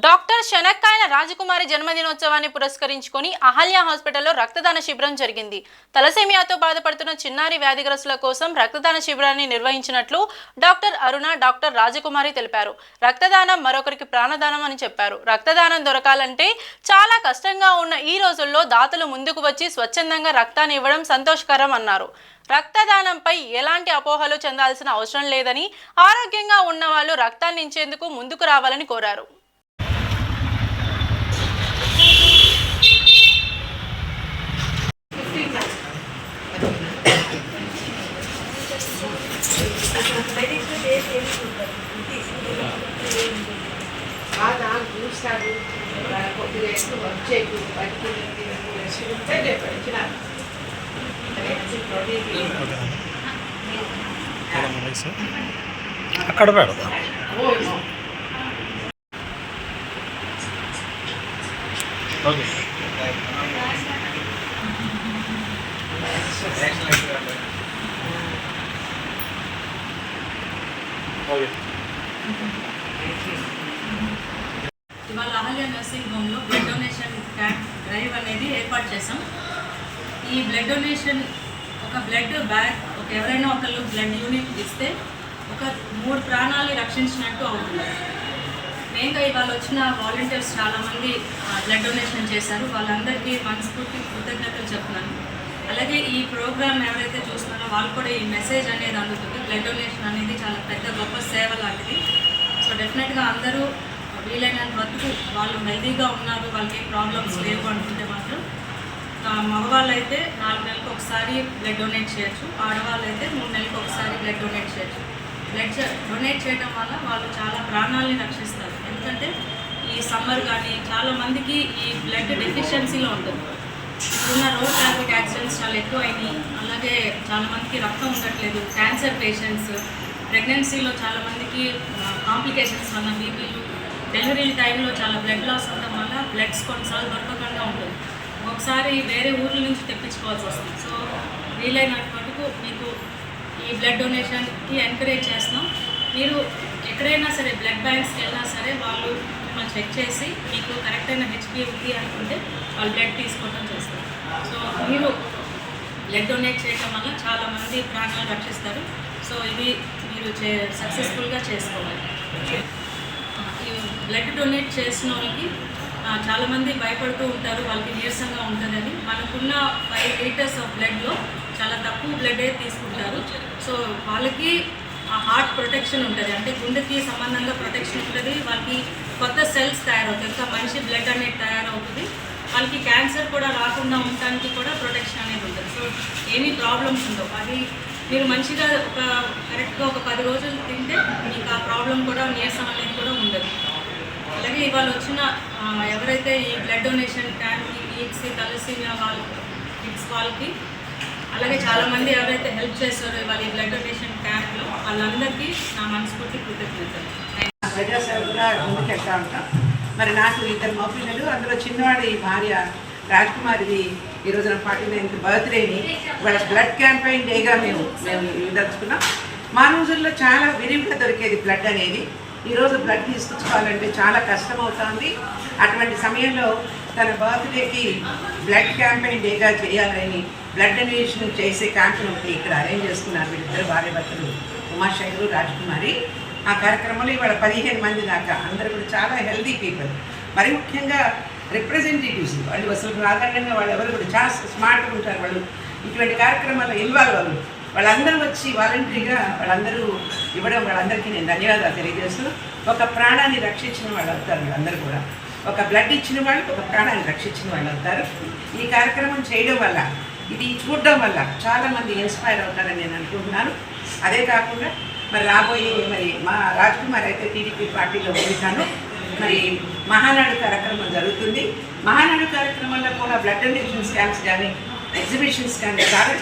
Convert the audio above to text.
Doctor శనక్కాయల రాజకుమారి జన్మదినోత్సవాన్ని పురస్కరించుకొని అహల్య హాస్పిటల్లో రక్తదాన శిబిరం జరిగింది. తలసేమియాతో బాధపడుతున్న చిన్నారి వ్యాధిగ్రస్తుల కోసం రక్తదాన శిబిరాన్ని నిర్వహించినట్లు డాక్టర్ అరుణ, డాక్టర్ రాజకుమారి తెలిపారు. రక్తదానం మరొకరికి ప్రాణదానం అని చెప్పారు. రక్తదానం దొరకాలంటే చాలా కష్టంగా ఉన్న ఈ రోజుల్లో దాతలు ముందుకు వచ్చి స్వచ్ఛందంగా రక్తాన్ని ఇవ్వడం సంతోషకరం అన్నారు. రక్తదానంపై ఎలాంటి అపోహలు చెందాల్సిన అవసరం లేదని, ఆరోగ్యంగా ఉన్న వాళ్ళు రక్తాన్ని ఇచ్చేందుకు ముందుకు రావాలని కోరారు. అక్కడ పెడతా ఓకే ఇవాళ అహల్య నర్సింగ్ హోమ్లో బ్లడ్ డొనేషన్ క్యాంప్ డ్రైవ్ అనేది ఏర్పాటు చేసాం. ఈ బ్లడ్ డొనేషన్ ఒక బ్లడ్ బ్యాగ్ ఎవరైనా ఒకళ్ళు బ్లడ్ యూనిట్ ఇస్తే ఒక 3 ప్రాణాలు రక్షించినట్టు అవుతుంది. మెయిన్గా ఇవాళ వచ్చిన వాలంటీర్స్ చాలామంది బ్లడ్ డొనేషన్ చేశారు. వాళ్ళందరికీ మనస్ఫూర్తి కృతజ్ఞతలు చెప్తున్నాను. అలాగే ఈ ప్రోగ్రామ్ ఎవరైతే చూస్తున్నారో వాళ్ళు కూడా ఈ మెసేజ్ అనేది అందుతుంది. బ్లడ్ డొనేషన్ అనేది చాలా పెద్ద గొప్ప సేవ లాంటిది. సో డెఫినెట్గా అందరూ వీలైనంత వరకు వాళ్ళు హెల్తీగా ఉన్నారు, వాళ్ళకి ప్రాబ్లమ్స్ లేవు అనుకుంటే మాత్రం మగవాళ్ళు అయితే 4 నెలలకు ఒకసారి బ్లడ్ డొనేట్ చేయొచ్చు, ఆడవాళ్ళు అయితే 3 నెలలకు ఒకసారి బ్లడ్ డొనేట్ చేయొచ్చు. బ్లడ్ డొనేట్ చేయడం వల్ల వాళ్ళు చాలా ప్రాణాలని రక్షిస్తారు. ఎందుకంటే ఈ సమ్మర్ కానీ చాలామందికి ఈ బ్లడ్ డెఫిషియన్సీలో ఉంటుంది. ఇప్పుడున్న రోడ్ ట్రాఫిక్ యాక్సిడెంట్స్ చాలా ఎక్కువ అయినాయి. అలాగే చాలామందికి రక్తం ఉండట్లేదు. క్యాన్సర్ పేషెంట్స్, ప్రెగ్నెన్సీలో చాలామందికి కాంప్లికేషన్స్ వల్ల బీపీలు, డెలివరీ టైంలో చాలా బ్లడ్ లాస్ ఉండడం వల్ల బ్లడ్స్ కొన్నిసార్లు దొరకకుండా ఉంటుంది. ఒకసారి వేరే ఊర్ల నుంచి తెప్పించుకోవాల్సి వస్తుంది. సో వీలైనంత మటుకు మీకు ఈ బ్లడ్ డొనేషన్కి ఎంకరేజ్ చేస్తున్నాం. మీరు ఎక్కడైనా సరే బ్లడ్ బ్యాంక్స్కి వెళ్ళినా సరే వాళ్ళు మిమ్మల్ని చెక్ చేసి మీకు కరెక్ట్ అయిన హెచ్బీ ఉంది అనుకుంటే వాళ్ళు బ్లడ్ తీసుకోవడం చేస్తారు. సో మీరు బ్లడ్ డొనేట్ చేయడం వల్ల చాలామంది ప్రాణాలు రక్షిస్తారు. సో ఇది మీరు సక్సెస్ఫుల్గా చేసుకోవాలి. ఈ బ్లడ్ డొనేట్ చేసిన వాళ్ళకి చాలామంది భయపడుతూ ఉంటారు, వాళ్ళకి నీరసంగా ఉంటుందని. మనకున్న 5 లీటర్స్ ఆఫ్ బ్లడ్లో చాలా తక్కువ బ్లడే తీసుకుంటారు. సో వాళ్ళకి హార్ట్ ప్రొటెక్షన్ ఉంటుంది, అంటే గుండెకి సంబంధంగా ప్రొటెక్షన్ ఉంటుంది. వాళ్ళకి కొత్త సెల్స్ తయారవుతాయి, ఇంకా మనిషి బ్లడ్ అనేది తయారవుతుంది. వాళ్ళకి క్యాన్సర్ కూడా రాకుండా ఉండటానికి కూడా ప్రొటెక్షన్ అనేది ఉంటుంది. సో ఏమీ ప్రాబ్లమ్స్ ఉండవు. అది మీరు మంచిగా కరెక్ట్గా ఒక 10 రోజులు తింటే మీకు ఆ ప్రాబ్లం కూడా, నీరసం అనేది కూడా ఉండదు. అలాగే ఇవాళ వచ్చిన ఎవరైతే ఈ బ్లడ్ డొనేషన్ క్యాంప్కి ఈడ్స్కి తలసేమియా కిడ్స్ వాళ్ళకి, అలాగే చాలామంది ఎవరైతే హెల్ప్ చేస్తారో ఇవాళ ఈ బ్లడ్ డొనేషన్ క్యాంప్లో వాళ్ళందరికీ నా మనస్ఫూర్తి కృతజ్ఞతలు. ప్రజాసేవగా ముందుకెళ్తా ఉంటాం. మరి నాకు 2 మగపిల్లలు, అందులో చిన్నవాడి భార్య రాజకుమారిది ఈ రోజున 49th బర్త్డేని వాళ్ళ బ్లడ్ క్యాంపెయిన్ డేగా మేము దలుచుకున్నాం. మా రోజుల్లో చాలా విరివిగా దొరికేది బ్లడ్ అనేది. ఈరోజు బ్లడ్ తీసుకొచ్చుకోవాలంటే చాలా కష్టం అవుతుంది. అటువంటి సమయంలో తన బర్త్డేకి బ్లడ్ క్యాంపెయిన్ డేగా చేయాలని బ్లడ్ డొనేషన్ చేసే క్యాంపెయిన్ ఒకటి ఇక్కడ అరేంజ్ చేసుకున్నారు వీళ్ళిద్దరు భార్యాభర్తలు, ఉమాశంకరు, రాజకుమారి. ఆ కార్యక్రమంలో ఇవాళ 15 మంది దాకా, అందరూ కూడా చాలా హెల్తీ పీపుల్. మరి ముఖ్యంగా రిప్రజెంటేటివ్స్ వాళ్ళు అసలు సాధారణంగా వాళ్ళు ఎవరు కూడా చాలా స్మార్ట్గా ఉంటారు. వాళ్ళు ఇటువంటి కార్యక్రమాల్లో ఇన్వాల్వ్ అవ్వరు. వాళ్ళందరూ వచ్చి వాలంటరీగా వాళ్ళందరూ ఇవ్వడం, వాళ్ళందరికీ నేను ధన్యవాదాలు తెలియజేస్తూ. ఒక ప్రాణాన్ని రక్షించిన వాళ్ళు అవుతారు. వాళ్ళందరూ కూడా ఒక బ్లడ్ ఇచ్చిన వాళ్ళు ఒక ప్రాణాన్ని రక్షించిన వాళ్ళు అవుతారు. ఈ కార్యక్రమం చేయడం వల్ల, ఇది చూడడం వల్ల చాలామంది ఇన్స్పైర్ అవుతారని నేను అనుకుంటున్నాను. అదే కాకుండా మరి రాబోయే మా రాజకుమారి అయితే టీడీపీ పార్టీలో ఉంటాను. మరి మహానాడు కార్యక్రమం జరుగుతుంది. మహానాడు కార్యక్రమంలో కూడా బ్లడ్ డొనేషన్ క్యాంప్స్ కానీ, ఎగ్జిబిషన్స్ కానీ చాలా